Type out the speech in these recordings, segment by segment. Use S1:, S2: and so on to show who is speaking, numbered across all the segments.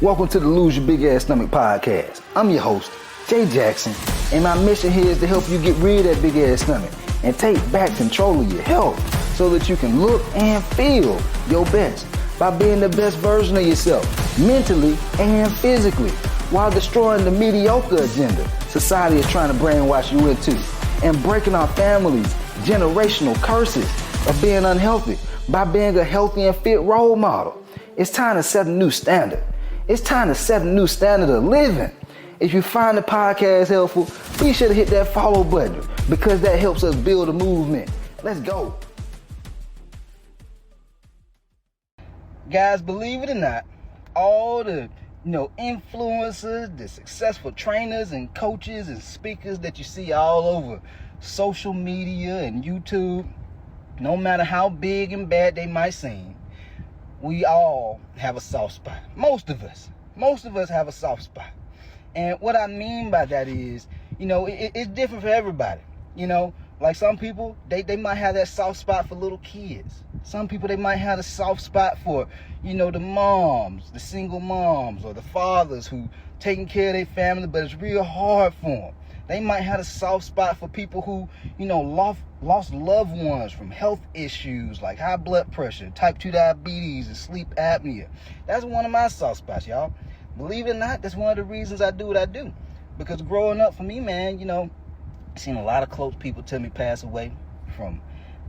S1: Welcome to the Lose Your Big Ass Stomach podcast. I'm your host, Jay Jackson, and my mission here is to help you get rid of that big ass stomach and take back control of your health so that you can look and feel your best by being the best version of yourself, mentally and physically, while destroying the mediocre agenda society is trying to brainwash you into, and breaking our families' generational curses of being unhealthy by being a healthy and fit role model. It's time to set a new standard. It's time to set a new standard of living. If you find the podcast helpful, be sure to hit that follow button because that helps us build a movement. Let's go. Guys, believe it or not, all the influencers, the successful trainers and coaches and speakers that you see all over social media and YouTube, no matter how big and bad they might seem, we all have a soft spot. Most of us have a soft spot. And what I mean by that is, it's different for everybody. Like some people, they might have that soft spot for little kids. Some people, they might have a soft spot for, the moms, the single moms, or the fathers who taking care of their family, but it's real hard for them. They might have a soft spot for people who, lost loved ones from health issues like high blood pressure, type 2 diabetes, and sleep apnea. That's one of my soft spots, y'all. Believe it or not, that's one of the reasons I do what I do. Because growing up for me, man, I've seen a lot of close people tell me pass away from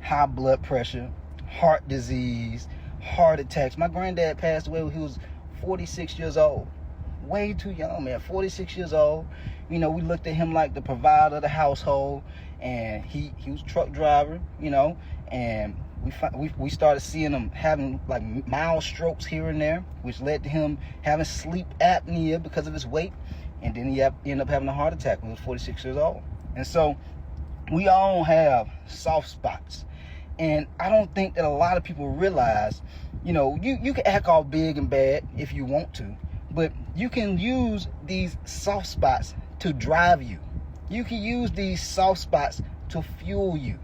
S1: high blood pressure, heart disease, heart attacks. My granddad passed away when he was 46 years old. Way too young, man. 46 years old. We looked at him like the provider of the household, and he was a truck driver, and we started seeing him having like mild strokes here and there, which led to him having sleep apnea because of his weight, and then he ended up having a heart attack when he was 46 years old. And so we all have soft spots, and I don't think that a lot of people realize, you can act all big and bad if you want to, but you can use these soft spots to drive you. You can use these soft spots to fuel you.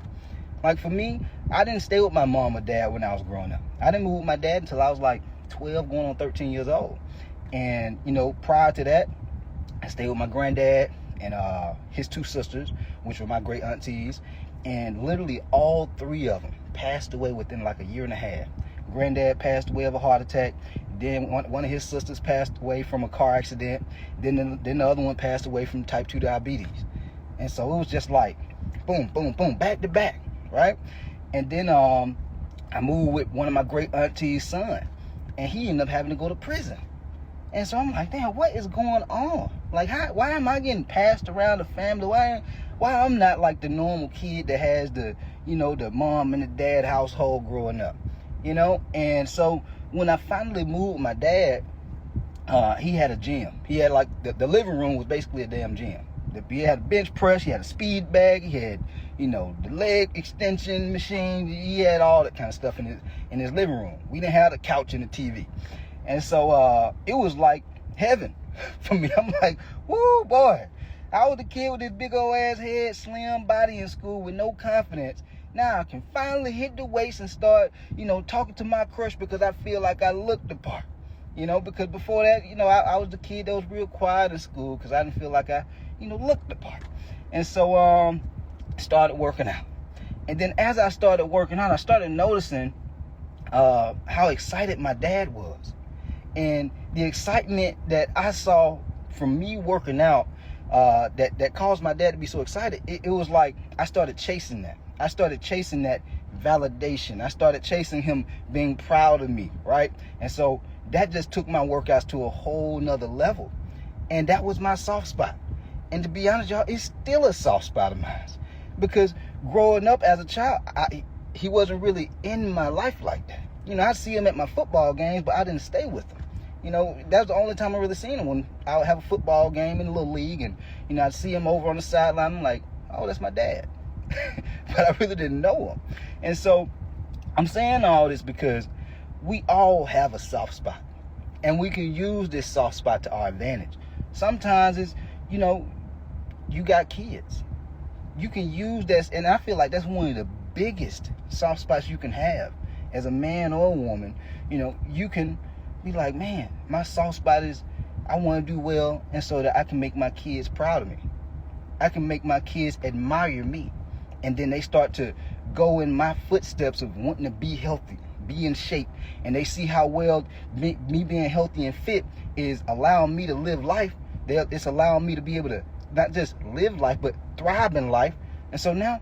S1: Like for me, I didn't stay with my mom or dad when I was growing up. I didn't move with my dad until I was like 12, going on 13 years old. And, prior to that, I stayed with my granddad and his two sisters, which were my great aunties. And literally all three of them passed away within like a year and a half. Granddad passed away of a heart attack. Then one of his sisters passed away from a car accident. Then the other one passed away from type 2 diabetes. And so it was just like boom, boom, boom, back to back, right? And then I moved with one of my great auntie's son, and he ended up having to go to prison. And so I'm like, damn, what is going on? Like, why am I getting passed around the family? Why I'm not like the normal kid that has the mom and the dad household growing up, And so when I finally moved with my dad, he had a gym. He had like the living room was basically a damn gym. He had a bench press, he had a speed bag, he had, the leg extension machine. He had all that kind of stuff in his living room. We didn't have a couch and a TV. And so it was like heaven for me. I'm like, woo, boy. I was the kid with this big old ass head, slim body in school with no confidence. Now I can finally hit the weights and start, talking to my crush because I feel like I look the part. Because before that, I was the kid that was real quiet in school because I didn't feel like I, looked the part. And so started working out. And then as I started working out, I started noticing how excited my dad was. And the excitement that I saw from me working out that caused my dad to be so excited, it was like I started chasing that. I started chasing that validation. I started chasing him being proud of me, right? And so that just took my workouts to a whole nother level. And that was my soft spot. And to be honest, y'all, it's still a soft spot of mine. Because growing up as a child, he wasn't really in my life like that. I see him at my football games, but I didn't stay with him. That was the only time I really seen him, when I would have a football game in a little league, and, I'd see him over on the sideline. I'm like, oh, that's my dad. But I really didn't know him. And so I'm saying all this because we all have a soft spot, and we can use this soft spot to our advantage. Sometimes it's, you got kids. You can use this, and I feel like that's one of the biggest soft spots you can have as a man or a woman. You can Be like, man, my soft spot is I want to do well, and so that I can make my kids proud of me. I can make my kids admire me. And then they start to go in my footsteps of wanting to be healthy, be in shape. And they see how well me being healthy and fit is allowing me to live life. It's allowing me to be able to not just live life, but thrive in life. And so now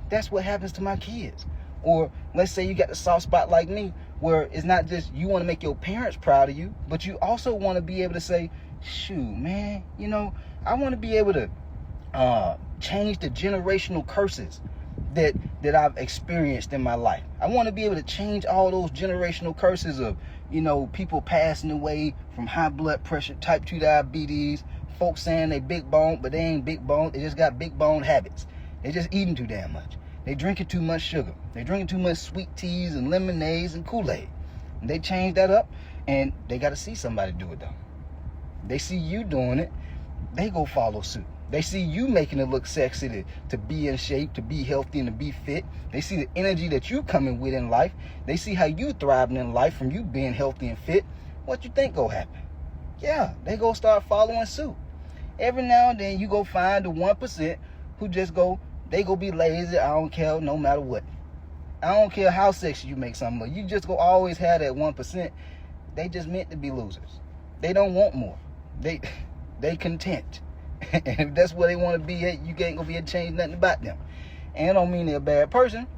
S1: that's what happens to my kids. Or let's say you got the soft spot like me, where it's not just you want to make your parents proud of you, but you also want to be able to say, shoot, man, I want to be able to change the generational curses that I've experienced in my life. I want to be able to change all those generational curses of, people passing away from high blood pressure, type 2 diabetes, folks saying they big bone, but they ain't big bone. They just got big bone habits. They just eating too damn much. They drinking too much sugar. They drinking too much sweet teas and lemonades and Kool-Aid. And they change that up, and they got to see somebody do it though. They see you doing it, they go follow suit. They see you making it look sexy to be in shape, to be healthy, and to be fit. They see the energy that you coming with in life. They see how you thriving in life from you being healthy and fit. What you think go happen? Yeah, they go start following suit. Every now and then you go find the 1% who just they go be lazy. I don't care no matter what. I don't care how sexy you make something. You just go always have that 1%. They just meant to be losers. They don't want more. They content. And if that's where they want to be at, you ain't gonna be able to change nothing about them. And I don't mean they're a bad person,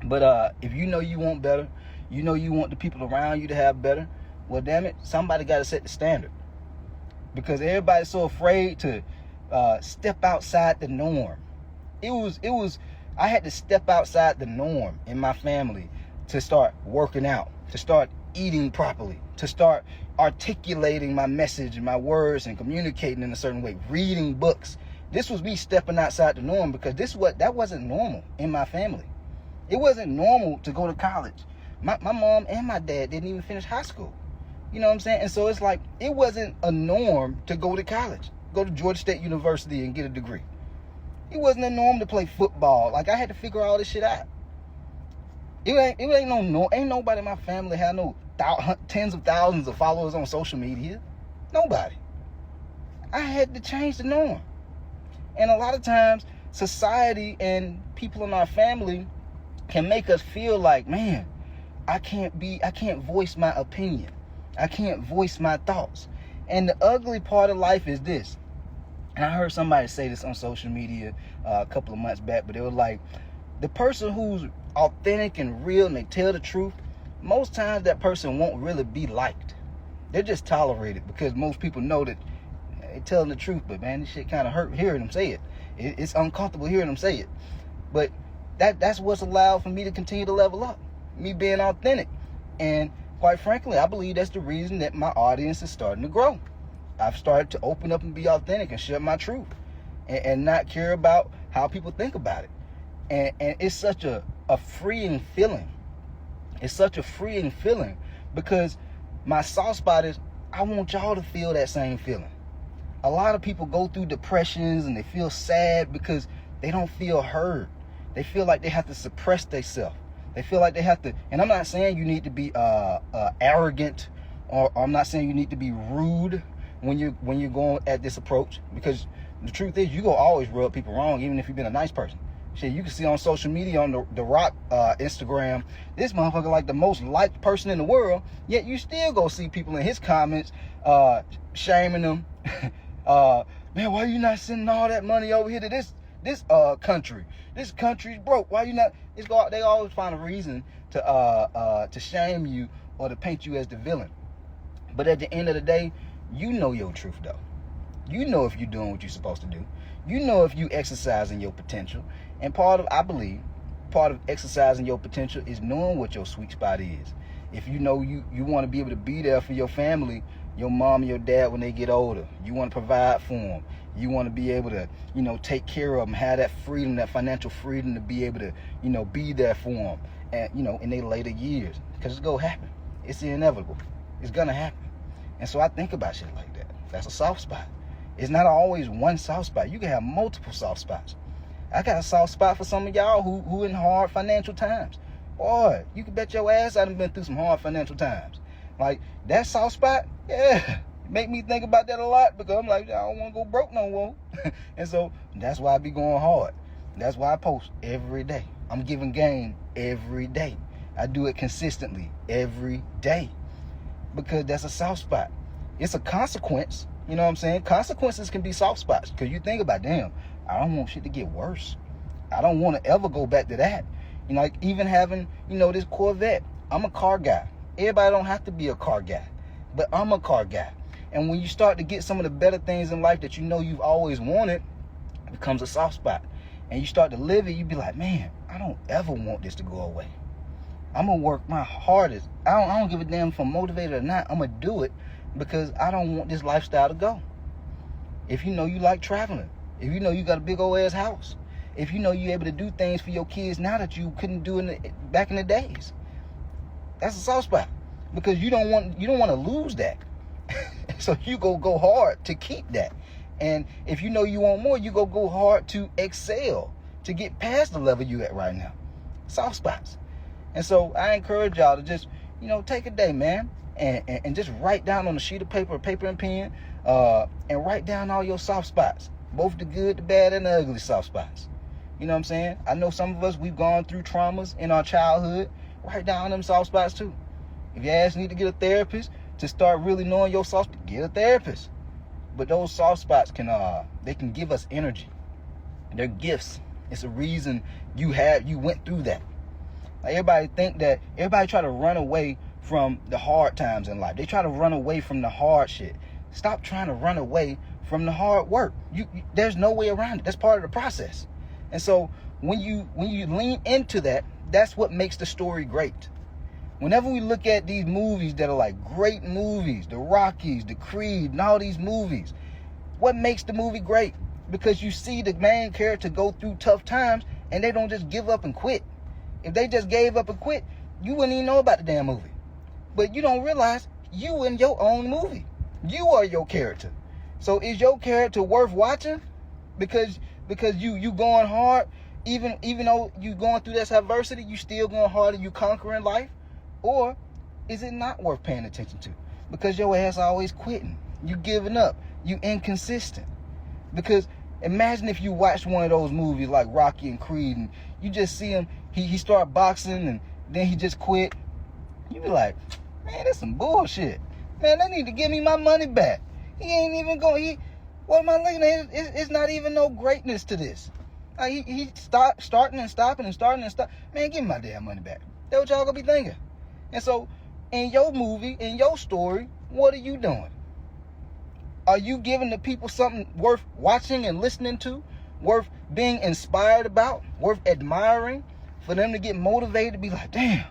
S1: but if you know you want better, you want the people around you to have better, well, damn it, somebody got to set the standard. Because everybody's so afraid to step outside the norm. I had to step outside the norm in my family to start working out, to start eating properly, to start articulating my message and my words and communicating in a certain way, reading books. This was me stepping outside the norm, because that wasn't normal in my family. It wasn't normal to go to college. My mom and my dad didn't even finish high school. You know what I'm saying? And so it's like, it wasn't a norm to go to college, go to Georgia State University and get a degree. It wasn't a norm to play football. Like, I had to figure all this shit out. Ain't nobody in my family had no tens of thousands of followers on social media. Nobody. I had to change the norm. And a lot of times, society and people in our family can make us feel like, man, I can't voice my opinion. I can't voice my thoughts. And the ugly part of life is this. And I heard somebody say this on social media a couple of months back, but they were like, the person who's authentic and real and they tell the truth, most times that person won't really be liked. They're just tolerated, because most people know that they're telling the truth, but man, this shit kind of hurt hearing them say it. It's uncomfortable hearing them say it. But that's what's allowed for me to continue to level up, me being authentic. And quite frankly, I believe that's the reason that my audience is starting to grow. I've started to open up and be authentic and share my truth, and not care about how people think about it. And it's such a freeing feeling. It's such a freeing feeling, because my soft spot is, I want y'all to feel that same feeling. A lot of people go through depressions and they feel sad because they don't feel heard. They feel like they have to suppress themselves. They feel like they have to, and I'm not saying you need to be arrogant, or I'm not saying you need to be rude when you're going at this approach, because the truth is, you gonna always rub people wrong, even if you've been a nice person. Shit, you can see on social media, on the Rock Instagram, this motherfucker like the most liked person in the world, yet you still go see people in his comments shaming them. Man, why you not sending all that money over here to this country? This country's broke. Why you not? They always find a reason to shame you or to paint you as the villain. But at the end of the day, you know your truth though. You know if you're doing what you're supposed to do. You know if you exercising your potential. And I believe part of exercising your potential is knowing what your sweet spot is. If you know you want to be able to be there for your family, your mom and your dad when they get older. You want to provide for them. You want to be able to, take care of them, have that freedom, that financial freedom to be able to, be there for them, and, in their later years. Because it's going to happen. It's inevitable. It's going to happen. And so I think about shit like that. That's a soft spot. It's not always one soft spot. You can have multiple soft spots. I got a soft spot for some of y'all who in hard financial times. Boy, you can bet your ass I done been through some hard financial times. Like, that soft spot, yeah, make me think about that a lot, because I'm like, I don't want to go broke no more. And so that's why I be going hard. That's why I post every day. I'm giving game every day. I do it consistently every day, because that's a soft spot. It's a consequence. You know what I'm saying? Consequences can be soft spots, because you think about, damn, I don't want shit to get worse. I don't want to ever go back to that. You know, like even having, this Corvette. I'm a car guy. Everybody don't have to be a car guy, but I'm a car guy. And when you start to get some of the better things in life that you've always wanted, it becomes a soft spot. And you start to live it, you be like, man, I don't ever want this to go away. I'm going to work my hardest. I don't give a damn if I'm motivated or not. I'm going to do it, because I don't want this lifestyle to go. If you like traveling, if you got a big old ass house, if you're able to do things for your kids now that you couldn't do back in the days, that's a soft spot, because you don't want to lose that. So you go hard to keep that. And if you want more, you go hard to excel, to get past the level you at right now. Soft spots. And so I encourage y'all to just, take a day, man, and just write down on a sheet of paper and pen, and write down all your soft spots, both the good, the bad, and the ugly soft spots. You know what I'm saying? I know some of us, we've gone through traumas in our childhood. Write down them soft spots too. If your ass need to get a therapist to start really knowing your soft spots, get a therapist. But those soft spots can give us energy. They're gifts. It's a reason you went through that. Like, everybody try to run away from the hard times in life. They try to run away from the hard shit. Stop trying to run away from the hard work. There's no way around it. That's part of the process. And so when you lean into that, that's what makes the story great. Whenever we look at these movies that are like great movies, the Rockies, the Creed, and all these movies, what makes the movie great? Because you see the main character go through tough times, and they don't just give up and quit. If they just gave up and quit, you wouldn't even know about the damn movie. But you don't realize you in your own movie. You are your character. So is your character worth watching? Because you going hard, even though you going through this adversity, you still going hard and you conquering life? Or is it not worth paying attention to? Because your ass always quitting. You giving up. You inconsistent. Because imagine if you watched one of those movies like Rocky and Creed, and you just see him, he start boxing and then he just quit. You be like, man, that's some bullshit. Man, they need to give me my money back. He ain't even going, what am I looking at? It's not even no greatness to this. He starting and stopping and starting and stopping. Man, give me my damn money back. That's what y'all gonna be thinking. And so, in your movie, in your story, what are you doing? Are you giving the people something worth watching and listening to, worth being inspired about, worth admiring, for them to get motivated to be like, damn,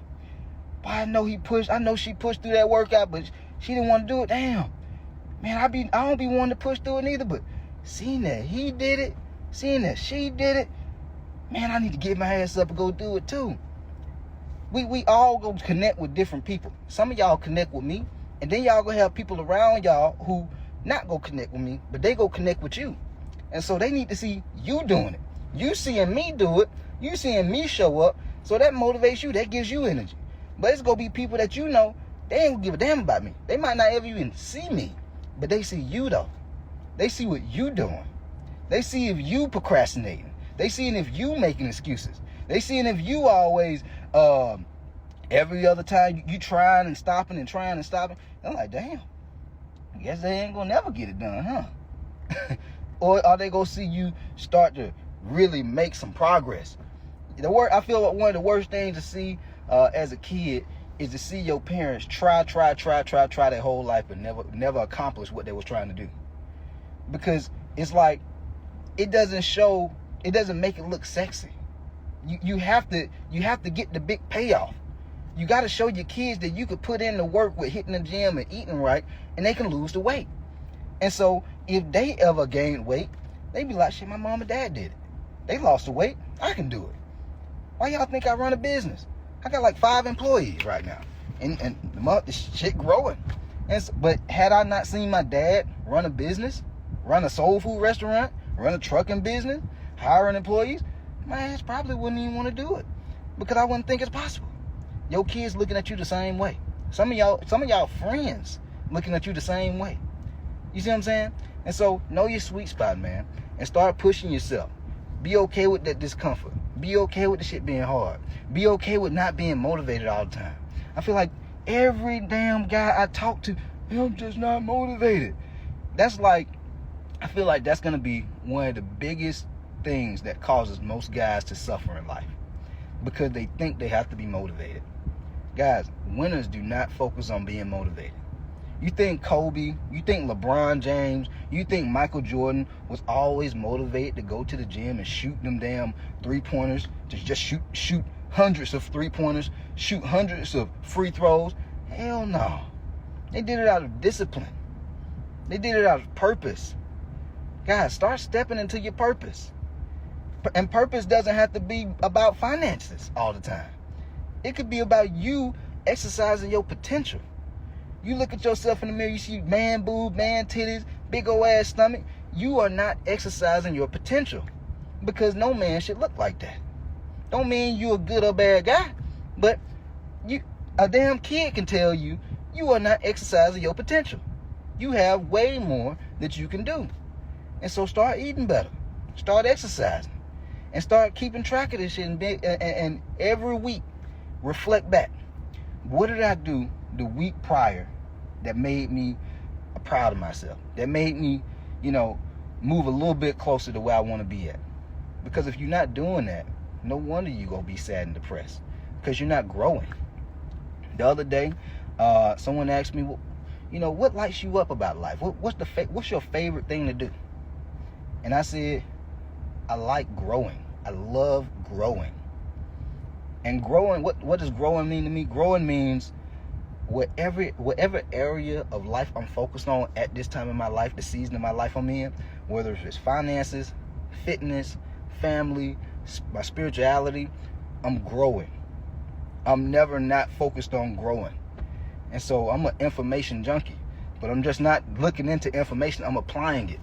S1: boy, I know she pushed through that workout, but she didn't want to do it. Damn, man, I don't be wanting to push through it either, but seeing that he did it, seeing that she did it, man, I need to get my ass up and go do it too. We all go connect with different people. Some of y'all connect with me, and then y'all gonna have people around y'all who not go connect with me, but they go connect with you. And so they need to see you doing it. You seeing me do it, you seeing me show up, so that motivates you, that gives you energy. But it's gonna be people that they ain't gonna give a damn about me. They might not ever even see me, but they see you though. They see what you doing. They see if you procrastinating. They seeing if you making excuses. They seeing if you always, every other time you trying and stopping and trying and stopping. I'm like, damn, I guess they ain't gonna never get it done, huh? Or are they gonna see you start to really make some progress? I feel like one of the worst things to see as a kid is to see your parents try their whole life but never accomplish what they was trying to do. Because it's like, it doesn't make it look sexy. You have to get the big payoff. You got to show your kids that you could put in the work with hitting the gym and eating right, and they can lose the weight. And so if they ever gain weight, they be like, shit, my mom and dad did it. They lost the weight. I can do it. Why y'all think I run a business? I got like 5 employees right now, and the shit growing. But had I not seen my dad run a business, run a soul food restaurant, run a trucking business, hiring employees, my ass probably wouldn't even want to do it, because I wouldn't think it's possible. Your kids looking at you the same way. Some of y'all friends looking at you the same way. You see what I'm saying? And so know your sweet spot, man, and start pushing yourself. Be okay with that discomfort. Be okay with the shit being hard. Be okay with not being motivated all the time. I feel like every damn guy I talk to, I'm just not motivated. I feel like that's going to be one of the biggest things that causes most guys to suffer in life, because they think they have to be motivated. Guys, winners do not focus on being motivated. You think Kobe, you think LeBron James, you think Michael Jordan was always motivated to go to the gym and shoot them damn three-pointers, to just shoot hundreds of three-pointers, shoot hundreds of free throws? Hell no. They did it out of discipline. They did it out of purpose. Guys, start stepping into your purpose. And purpose doesn't have to be about finances all the time. It could be about you exercising your potential. You look at yourself in the mirror, you see man boob, man titties, big old ass stomach. You are not exercising your potential, because no man should look like that. Don't mean you a good or bad guy, but a damn kid can tell you are not exercising your potential. You have way more that you can do. And so start eating better. Start exercising. And start keeping track of this shit. And every week, reflect back. What did I do the week prior that made me proud of myself? That made me, move a little bit closer to where I want to be at. Because if you're not doing that, no wonder you're going to be sad and depressed. Because you're not growing. The other day, someone asked me, what lights you up about life? What's your favorite thing to do? And I said, I like growing. I love growing. And growing, what does growing mean to me? Growing means whatever area of life I'm focused on at this time in my life, the season of my life I'm in, whether it's finances, fitness, family, my spirituality, I'm growing. I'm never not focused on growing. And so I'm an information junkie, but I'm just not looking into information, I'm applying it.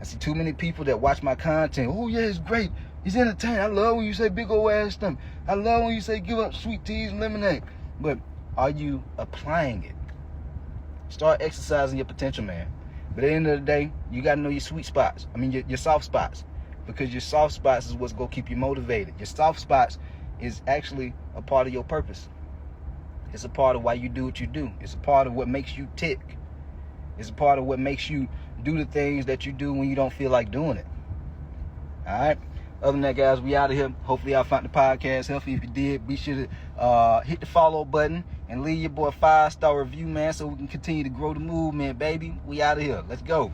S1: I see too many people that watch my content. Oh yeah, it's great. He's entertaining. I love when you say big old ass stomach. I love when you say give up sweet teas and lemonade. But are you applying it? Start exercising your potential, man. But at the end of the day, you got to know your sweet spots. I mean, your soft spots. Because your soft spots is what's going to keep you motivated. Your soft spots is actually a part of your purpose. It's a part of why you do what you do. It's a part of what makes you tick. It's a part of what makes you do the things that you do when you don't feel like doing it. All right? Other than that, guys, we out of here. Hopefully y'all found the podcast healthy. If you did, be sure to hit the follow button and leave your boy a 5-star review, man, so we can continue to grow the movement, baby. We out of here. Let's go.